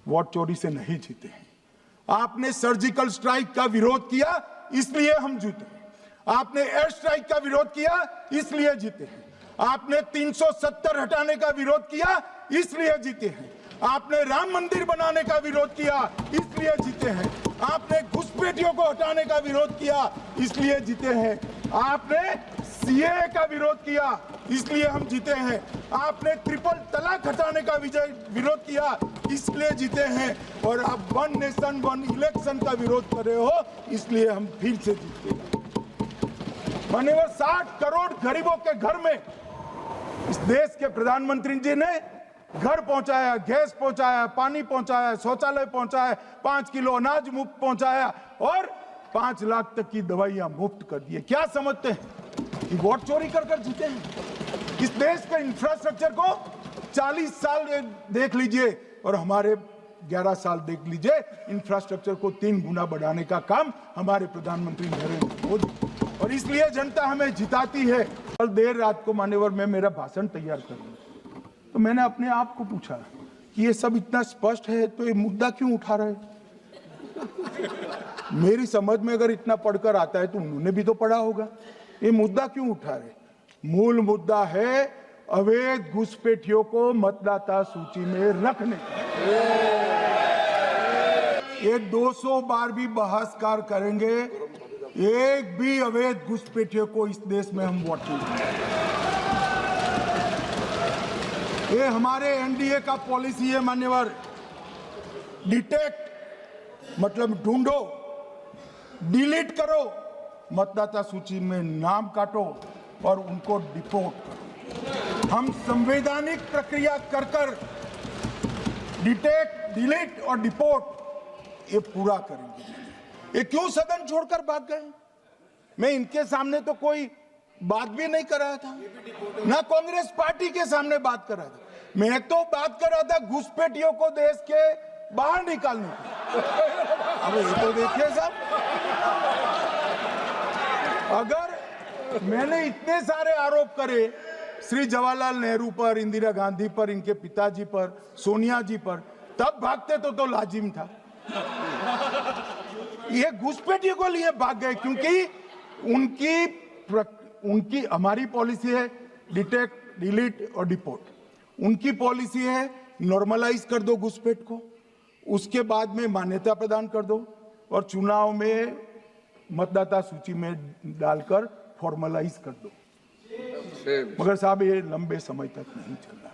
Vote चोरी से नहीं जीते हैं। आपने सर्जिकल स्ट्राइक का विरोध किया, इसलिए हम जीते हैं। आपने एयर स्ट्राइक का विरोध किया, इसलिए जीते हैं। आपने 370 हटाने का विरोध किया, इसलिए जीते हैं। आपने राम मंदिर बनाने का विरोध किया, इसलिए जीते हैं। आपने घुसपैठियों को हटाने का विरोध किया, इसलिए जीते हैं। आपने सीएए का विरोध किया, इसलिए हम जीते हैं। आपने ट्रिपल तलाक हटाने का विरोध किया, इसलिए जीते हैं। और आप वन नेशन वन इलेक्शन का विरोध कर रहे हो, इसलिए हम फिर से जीते हैं। माननीय 60 करोड़ गरीबों के घर में इस देश के प्रधानमंत्री जी ने घर पहुंचाया, गैस पहुंचाया, पानी पहुंचाया, शौचालय पहुंचाया, 5 किलो अनाज मुफ्त पहुंचाया और 5 लाख तक की दवाइयां मुफ्त कर दी। क्या समझते हैं कि वोट चोरी कर जीते हैं? इस देश के इंफ्रास्ट्रक्चर को 40 साल देख लीजिए और हमारे 11 साल देख लीजिए, इंफ्रास्ट्रक्चर को 3 गुना बढ़ाने का काम हमारे प्रधानमंत्री नरेंद्र मोदी, और इसलिए जनता हमें जिताती है। कल देर रात को मान्यवर मैं मेरा भाषण तैयार कर रहा हूं, तो मैंने अपने आप को पूछा कि ये सब इतना स्पष्ट है तो ये मुद्दा क्यों उठा रहे? मेरी समझ में अगर इतना पढ़कर आता है तो उन्होंने भी तो पढ़ा होगा। ये मुद्दा क्यों उठा रहे? मूल मुद्दा है अवैध घुसपैठियों को मतदाता सूची में रखने का। ये 200 बार भी बहसकार करेंगे, एक भी अवैध घुसपैठियों को इस देश में हम वोट नहीं देंगे। ये हमारे एनडीए का पॉलिसी है मान्यवर। डिटेक्ट मतलब ढूंढो, डिलीट करो, मतदाता सूची में नाम काटो और उनको डिपोर्ट करो। हम संवैधानिक प्रक्रिया कर डिटेक्ट, डिलीट और डिपोर्ट ये पूरा करेंगे। ये क्यों सदन छोड़कर भाग गए? मैं इनके सामने तो कोई बात भी नहीं कर रहा था, ना कांग्रेस पार्टी के सामने बात कर रहा था। मैं तो बात कर रहा था घुसपैठियों को देश के बाहर निकालने की। अब ये तो देखिए साहब, अगर मैंने इतने सारे आरोप करे श्री जवाहरलाल नेहरू पर, इंदिरा गांधी पर, इनके पिताजी पर, सोनिया जी पर, तब भागते तो लाजिम था। ये घुसपैठियों को लिए भाग गए क्योंकि उनकी हमारी पॉलिसी है डिटेक्ट, डिलीट और डिपोर्ट। उनकी पॉलिसी है नॉर्मलाइज कर दो घुसपैठ को, उसके बाद में मान्यता प्रदान कर दो और चुनाव में मतदाता सूची में डालकर फॉर्मलाइज कर दो। मगर साहब ये लंबे समय तक नहीं चल रहा।